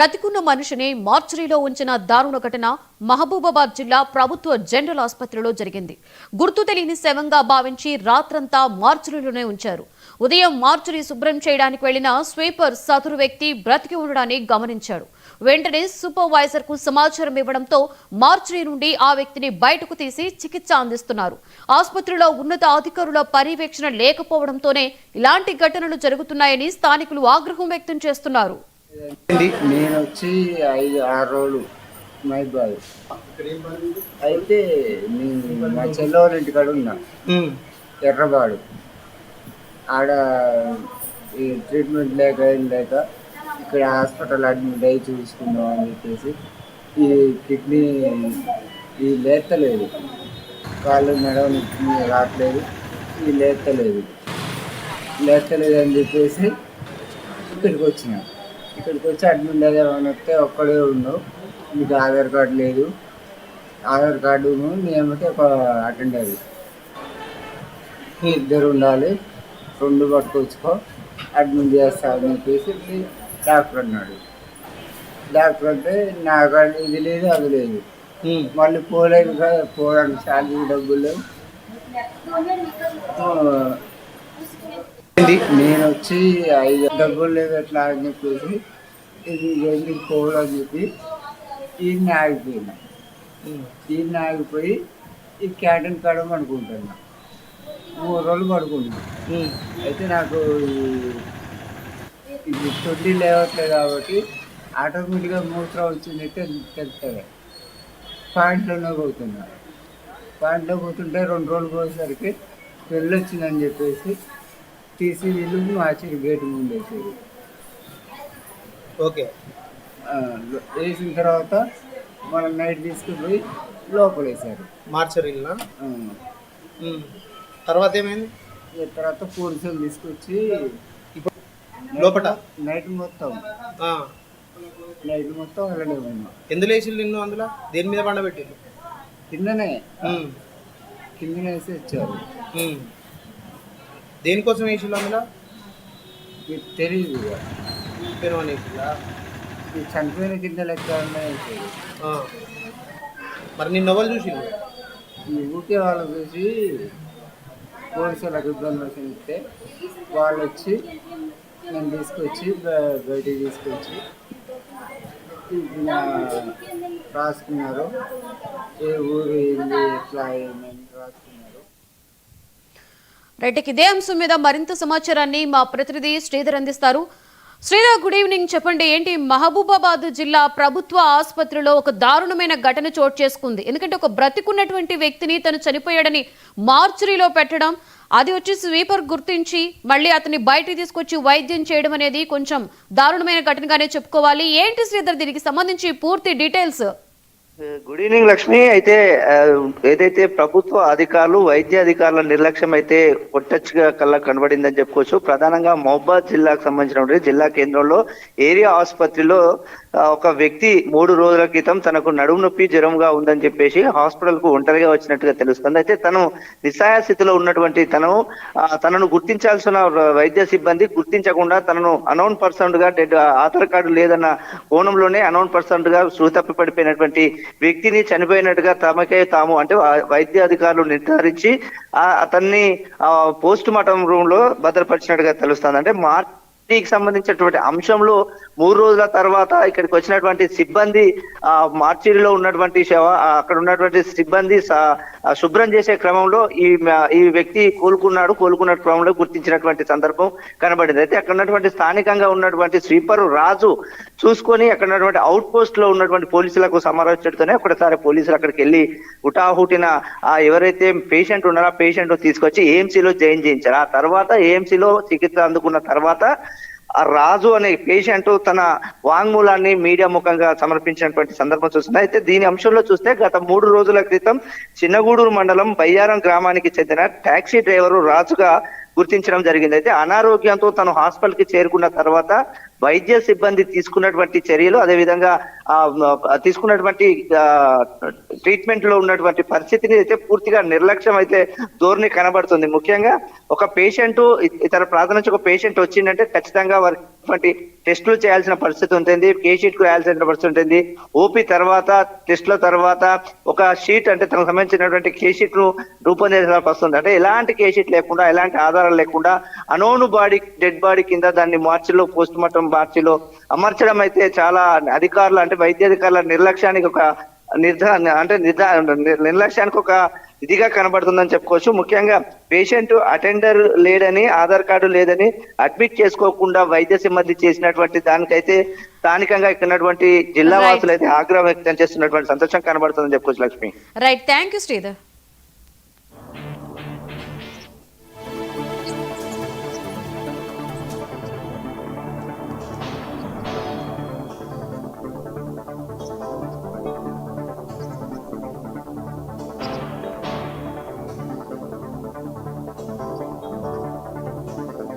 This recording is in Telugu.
బ్రతికున్న మనిషిని మార్చురీలో ఉంచిన దారుణ ఘటన మహబూబాబాద్ జిల్లా ప్రభుత్వ జనరల్ ఆసుపత్రిలో జరిగింది. గుర్తు తెలియని శవంగా భావించి రాత్రంతా మార్చురీలోనే ఉంచారు. ఉదయం మార్చురీ శుభ్రం చేయడానికి వెళ్లిన స్వీపర్ సదరు వ్యక్తి బ్రతికి ఉండడాన్ని గమనించాడు. వెంటనే సూపర్వైజర్ కు సమాచారం ఇవ్వడంతో మార్చురీ నుండి ఆ వ్యక్తిని బయటకు తీసి చికిత్స అందిస్తున్నారు. ఆసుపత్రిలో ఉన్నత అధికారుల పర్యవేక్షణ లేకపోవడంతోనే ఇలాంటి ఘటనలు జరుగుతున్నాయని స్థానికులు ఆగ్రహం వ్యక్తం చేస్తున్నారు. నేను వచ్చి 5-6 రోజులు మైబాద్ అయితే మా చెల్లెవాళ్ళ ఇంటికాడ ఉన్నా ఎర్రబాడు ఆడ ఈ ట్రీట్మెంట్ లేక ఏం లేక ఇక్కడ హాస్పిటల్ అడ్మిట్ అయ్యి చూసుకుందాం అని చెప్పేసి ఈ కిడ్నీ ఈ లేస్తలేదు, కాళ్ళు నడవ రావట్లేదు, ఈ లేస్తలేదు అని చెప్పేసి ఇక్కడికి వచ్చిన. ఇక్కడికి వచ్చి అడ్మిట్ అయ్యామని వస్తే ఒక్కడే ఉన్నావు, మీకు ఆధార్ కార్డు లేదు, ఆధార్ కార్డును నేమంటే ఒక అటెండర్ ఇద్దరు ఉండాలి, 2 పట్టుకొచ్చుకో అడ్మిట్ చేస్తా అని చెప్పేసి డాక్టర్ అన్నాడు. డాక్టర్ అంటే నాకు ఇది లేదు అది లేదు, మళ్ళీ పోలేదు కదా, పోవడానికి శాలరీ డబ్బులు లేవు. నేను వచ్చి 5 డబ్బులు లేదు ఎట్లా అని చెప్పేసి ఇది పోవాలని చెప్పి ఈయన ఆగిపోయినా. ఈయన ఆగిపోయి ఈ క్యాంటీన్ కాడ పడుకుంటున్నా. 3 రోజులు పడుకున్నా. అయితే నాకు ఇది తొట్టి లేవట్లేదు కాబట్టి ఆటోమేటిక్గా మూత్రం వచ్చింది అయితే తెలుస్తుంది. పాయింట్లోనే పోతున్నా. పాయింట్లో పోతుంటే 2 రోజులు పోయేసరికి వెళ్ళొచ్చిందని చెప్పేసి తీసి వీళ్ళు మార్చారు, గేటు ముందు వేసారు. ఓకే, వేసిన తర్వాత మనం నైట్ తీసుకుపోయి లోపల వేసారు మార్చరీలా. తర్వాత ఏమైంది? తర్వాత పోలీసులు తీసుకొచ్చి ఇప్పుడు లోపల నైట్ మొత్తం వెళ్ళలే ఉన్నా. ఎందులో వేసి నిన్ను అందులో దేని మీద పండబెట్టిండు? కిందనే వేసి వచ్చారు. దేనికోసం వేసిళ్ళు అందులో తెలియదు. ఈ చనిపోయిన కింద లెక్క వేసారు. మరి నిన్న ఎవరు చూసిండు? ఊకే వాళ్ళు చూసి పోలీసులకు ఇబ్బంది ఇస్తే వాళ్ళు వచ్చి నేను తీసుకొచ్చి బయటికి తీసుకొచ్చి రాసుకున్నారు. ఏ ఊరు ఏంది ఎట్లా ఏమని రాసుకున్నారు. రైట్, ఇదే అంశం మీద మరింత సమాచారాన్ని మా ప్రతినిధి శ్రీధర్ అందిస్తారు. Sridhar, good evening. చెప్పండి, ఏంటి మహబూబాబాద్ జిల్లా ప్రభుత్వ ఆసుపత్రిలో ఒక దారుణమైన ఘటన చోటు చేసుకుంది? ఎందుకంటే ఒక బ్రతికున్నటువంటి వ్యక్తిని తను చనిపోయాడని మార్చురీలో పెట్టడం, అది వచ్చి స్వీపర్ గుర్తించి మళ్ళీ అతన్ని బయటికి తీసుకొచ్చి వైద్యం చేయడం అనేది కొంచెం దారుణమైన ఘటనగానే చెప్పుకోవాలి. ఏంటి శ్రీధర్, దీనికి సంబంధించి పూర్తి డీటెయిల్స్? Good evening Lakshmi. అయితే ఏదైతే ప్రభుత్వ అధికారులు వైద్య అధికారుల నిర్లక్ష్యం అయితే కొట్టచ్చుగా కల్లా కనబడిందని చెప్పుకోవచ్చు. ప్రధానంగా మహబూబాబాద్ జిల్లాకు సంబంధించినటువంటి జిల్లా కేంద్రంలో ఏరియా ఆసుపత్రిలో ఒక వ్యక్తి 3 రోజుల క్రితం తనకు నడుము నొప్పి జ్వరంగా ఉందని చెప్పేసి హాస్పిటల్ కు ఒంటరిగా వచ్చినట్టుగా తెలుస్తుంది. అయితే తను నిస్సహాయ స్థితిలో ఉన్నటువంటి తనను గుర్తించాల్సిన వైద్య సిబ్బంది గుర్తించకుండా తనను అనౌన్ పర్సన్ గా ఆధార్ కార్డు లేదన్న కోణంలోనే అనౌన్ పర్సన్ గా తప్పి పడిపోయినటువంటి వ్యక్తిని చనిపోయినట్టుగా తమకే తాము అంటే వైద్య అధికారులు నిర్ధారించి అతన్ని పోస్ట్ మార్టం రూమ్ లో భద్రపరిచినట్టుగా తెలుస్తుంది. అంటే మార్చికి సంబంధించినటువంటి అంశంలో 3 రోజుల తర్వాత ఇక్కడికి వచ్చినటువంటి సిబ్బంది మార్చిలో ఉన్నటువంటి అక్కడ ఉన్నటువంటి సిబ్బంది శుభ్రం చేసే క్రమంలో ఈ వ్యక్తి కోలుకున్న క్రమంలో గుర్తించినటువంటి సందర్భం కనబడింది. అయితే అక్కడ ఉన్నటువంటి స్థానికంగా ఉన్నటువంటి స్వీపర్ రాజు చూసుకొని అక్కడ ఉన్నటువంటి అవుట్ పోస్ట్ లో ఉన్నటువంటి పోలీసులకు సమావేశతోనే ఒకసారి పోలీసులు అక్కడికి వెళ్ళి హుటాహుటిన ఎవరైతే పేషెంట్ ఉన్నారో ఆ పేషెంట్ తీసుకొచ్చి ఏఎంసీలో జాయిన్ చేయించారు. ఆ తర్వాత ఏఎంసీలో చికిత్స అందుకున్న తర్వాత ఆ రాజు అనే పేషెంట్ తన వాంగ్మూలాన్ని మీడియా ముఖంగా సమర్పించినటువంటి సందర్భం చూస్తుంది. అయితే దీని అంశంలో చూస్తే గత 3 రోజుల క్రితం చిన్నగూడూరు మండలం బయ్యారం గ్రామానికి చెందిన టాక్సీ డ్రైవరు రాజుగా గుర్తించడం జరిగింది. అయితే అనారోగ్యంతో తను హాస్పిటల్ కి చేరుకున్న తర్వాత వైద్య సిబ్బంది తీసుకున్నటువంటి చర్యలు, అదేవిధంగా తీసుకున్నటువంటి ట్రీట్మెంట్ లో ఉన్నటువంటి పరిస్థితిని అయితే పూర్తిగా నిర్లక్ష్యం అయితే ధోరణి కనబడుతుంది. ముఖ్యంగా ఒక పేషెంట్ ఇతర ప్రాంతం నుంచి ఒక పేషెంట్ వచ్చిందంటే ఖచ్చితంగా వారికి టెస్టులు చేయాల్సిన పరిస్థితి ఉంటుంది, కేషీట్ కు వేయాల్సిన పరిస్థితి ఉంటుంది. ఓపీ తర్వాత టెస్ట్ల తర్వాత ఒక షీట్ అంటే తనకు సంబంధించినటువంటి కేషీట్ ను రూపొందించాల్సి వస్తుంది. అంటే ఎలాంటి కేషీట్ లేకుండా, ఎలాంటి ఆధారాలు లేకుండా అనోను బాడీ, డెడ్ బాడీ కింద దాన్ని మార్చిలో పోస్ట్ మార్టం మార్చిలో అమర్చడం అయితే చాలా అధికారులు అంటే వైద్యాధికారుల నిర్లక్ష్యానికి ఒక నిర్లక్ష్యానికి ఒక ఇదిగా కనబడుతుందని చెప్పుకోవచ్చు. ముఖ్యంగా పేషెంట్ అటెండర్ లేడని, ఆధార్ కార్డు లేదని అడ్మిట్ చేసుకోకుండా వైద్య సిబ్బంది చేసినటువంటి దానికైతే స్థానికంగా ఇక్కడ జిల్లా వాసులు అయితే ఆగ్రహం వ్యక్తం చేస్తున్నటువంటి సంతోషం కనబడుతుందని చెప్పుకోవచ్చు Lakshmi. Right, thank you Sridhar.